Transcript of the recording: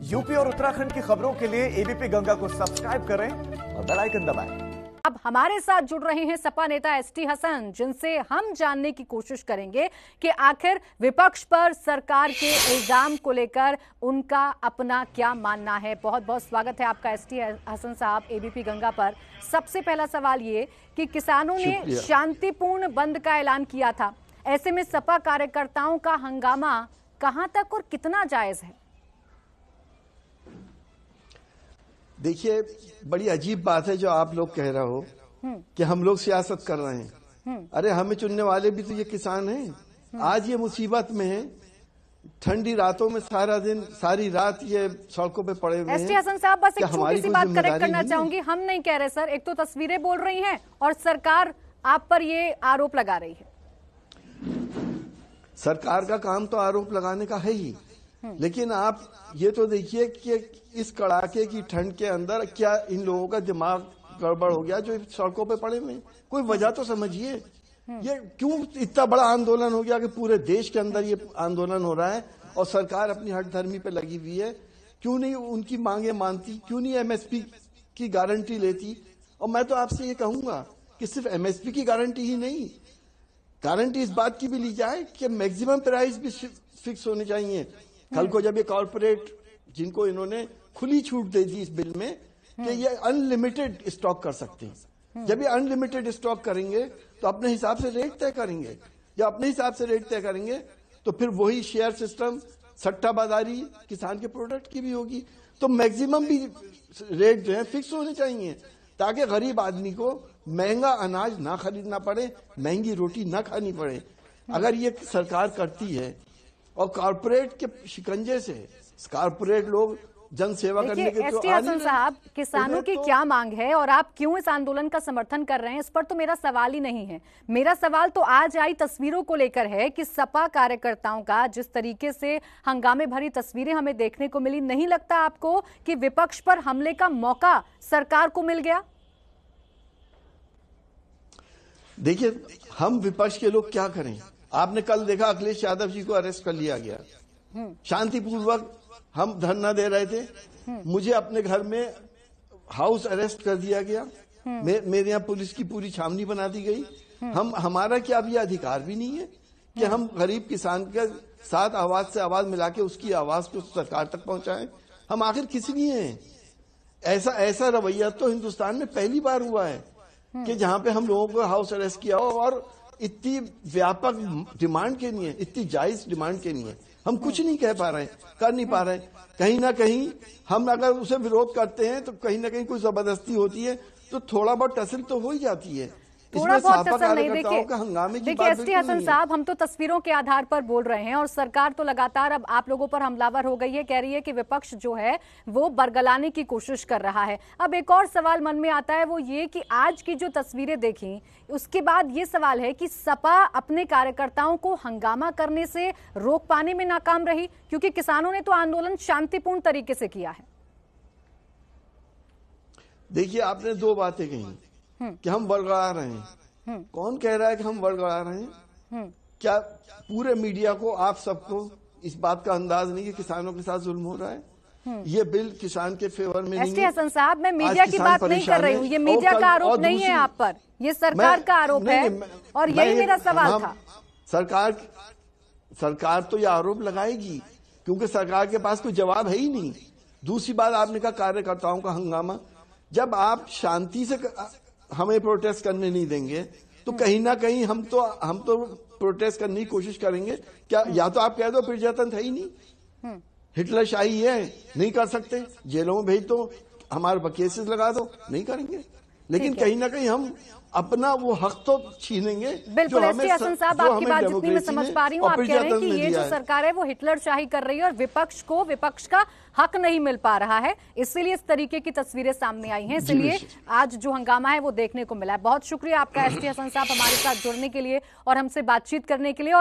UP और उत्तराखंड की खबरों के लिए एबीपी गंगा को सब्सक्राइब करें और बेल आइकन दबाएं। अब हमारे साथ जुड़ रहे हैं सपा नेता एसटी हसन, जिनसे हम जानने की कोशिश करेंगे कि आखिर विपक्ष पर सरकार के इल्जाम को लेकर उनका अपना क्या मानना है। बहुत बहुत स्वागत है आपका एसटी हसन साहब एबीपी गंगा पर। सबसे पहला सवाल ये कि किसानों ने शांतिपूर्ण बंद का ऐलान किया था, ऐसे में सपा कार्यकर्ताओं का हंगामा कहां तक और कितना जायज है? देखिए, बड़ी अजीब बात है जो आप लोग कह रहे हो कि हम लोग सियासत कर रहे हैं। अरे हमें चुनने वाले भी तो ये किसान हैं। आज ये मुसीबत में है, ठंडी रातों में सारा दिन सारी रात ये सड़कों पे पड़े हुए हैं। एसटी हसन साहब, बस एक छोटी सी बात करेक्ट करना चाहूंगी। हम नहीं कह रहे सर, एक तो तस्वीरें बोल रही हैं और सरकार आप पर ये आरोप लगा रही है। सरकार का काम तो आरोप लगाने का है ही, लेकिन आप ये तो देखिए कि इस कड़ाके की ठंड के अंदर क्या इन लोगों का दिमाग गड़बड़ हो गया जो सड़कों पे पड़े हुए हैं। कोई वजह तो समझिए, ये क्यों इतना बड़ा आंदोलन हो गया कि पूरे देश के अंदर ये आंदोलन हो रहा है और सरकार अपनी हठधर्मी पे लगी हुई है। क्यों नहीं उनकी मांगे मानती, क्यों नहीं एमएसपी की गारंटी लेती? और मैं तो आपसे ये कहूंगा कि सिर्फ एमएसपी की गारंटी ही नहीं, गारंटी इस बात की भी ली जाए कि मैक्सिमम प्राइस भी फिक्स होने चाहिए। कल को जब ये कॉर्पोरेट, जिनको इन्होंने खुली छूट दे दी इस बिल में कि ये अनलिमिटेड स्टॉक कर सकते हैं, जब ये अनलिमिटेड स्टॉक करेंगे तो अपने हिसाब से रेट तय करेंगे। जब अपने हिसाब से रेट तय करेंगे तो फिर वही शेयर सिस्टम, सट्टाबाजारी किसान के प्रोडक्ट की भी होगी। तो मैक्सिमम भी रेट जो है फिक्स होने चाहिए ताकि गरीब आदमी को महंगा अनाज ना खरीदना पड़े, महंगी रोटी ना खानी पड़े। अगर ये सरकार करती है और कॉर्पोरेट के शिकंजे से कॉर्पोरेट लोग जन सेवा करने के तो एसटी हसन साहब, किसानों की क्या मांग है और आप क्यों इस आंदोलन का समर्थन कर रहे हैं, इस पर तो मेरा सवाल ही नहीं है। मेरा सवाल तो आज आई तस्वीरों को लेकर है कि सपा कार्यकर्ताओं का जिस तरीके से हंगामे भरी तस्वीरें हमें देखने को मिली, नहीं लगता आपको कि विपक्ष पर हमले का मौका सरकार को मिल गया? देखिए, हम विपक्ष के लोग क्या करें? आपने कल देखा अखिलेश यादव जी को अरेस्ट कर लिया गया। शांतिपूर्वक हम धरना दे रहे थे, मुझे अपने घर में हाउस अरेस्ट कर दिया गया। मेरे यहाँ पुलिस की पूरी छावनी बना दी गई। हमारा क्या अब ये अधिकार भी नहीं है कि हम गरीब किसान के साथ आवाज से आवाज मिला के उसकी आवाज को सरकार तक पहुंचाएं? हम आखिर किस लिए हैं? ऐसा रवैया तो हिंदुस्तान में पहली बार हुआ है कि जहां पे हम लोगों को हाउस अरेस्ट किया हो और इतनी व्यापक डिमांड के लिए, इतनी जायज डिमांड के लिए हम कुछ नहीं कह पा रहे हैं, कर नहीं पा रहे हैं। कहीं ना कहीं हम अगर उसे विरोध करते हैं तो कहीं ना कहीं कोई जबरदस्ती होती है तो थोड़ा बहुत टसल तो हो ही जाती है। थोड़ा बहुत तसल्ली नहीं। देखिए एसटी हसन साहब, हम तो तस्वीरों के आधार पर बोल रहे हैं और सरकार तो लगातार अब आप लोगों पर हमलावर हो गई है, कह रही है कि विपक्ष जो है वो बरगलाने की कोशिश कर रहा है। अब एक और सवाल मन में आता है, वो ये कि आज की जो तस्वीरें देखी उसके बाद ये सवाल है कि सपा अपने कार्यकर्ताओं को हंगामा करने से रोक पाने में नाकाम रही, क्योंकि किसानों ने तो आंदोलन शांतिपूर्ण तरीके से किया है। देखिए, आपने दो बातें कही कि हम बड़गड़ा रहे हैं। कौन कह रहा है कि हम बड़गड़ा रहे हैं? क्या पूरे मीडिया को, आप सबको इस बात का अंदाज नहीं कि किसानों के साथ जुल्म हो रहा है? ये बिल किसान के फेवर में नहीं है। एसटी हसन साहब, मैं मीडिया की बात नहीं कर रही हूँ, ये मीडिया का आरोप नहीं है आप पर, ये सरकार का आरोप है और यही मेरा सवाल था। सरकार तो ये आरोप लगाएगी क्योंकि सरकार के पास कोई जवाब है ही नहीं। दूसरी बात, आपने कहा कार्यकर्ताओं का हंगामा। जब आप शांति से हमें प्रोटेस्ट करने नहीं देंगे तो कहीं ना कहीं हम तो प्रोटेस्ट करने की कोशिश करेंगे। क्या या तो आप कह दो प्रजातंत्र है ही नहीं, हिटलर शाही है, नहीं कर सकते, जेलों में भेज दो, हमारे पर केसेस लगा दो, नहीं करेंगे। लेकिन कहीं ना कहीं हम अपना वो हक तो छीनेंगे। बिल्कुल एसटी हसन साहब, आपकी बात जितनी मैं समझ पा रही हूँ, आप कह रहे हैं कि ये जो सरकार है वो हिटलर शाही कर रही है और विपक्ष को विपक्ष का हक नहीं मिल पा रहा है, इसीलिए इस तरीके की तस्वीरें सामने आई हैं, इसलिए आज जो हंगामा है वो देखने को मिला है। बहुत शुक्रिया आपका एसटी हसन साहब हमारे साथ जुड़ने के लिए और हमसे बातचीत करने के लिए।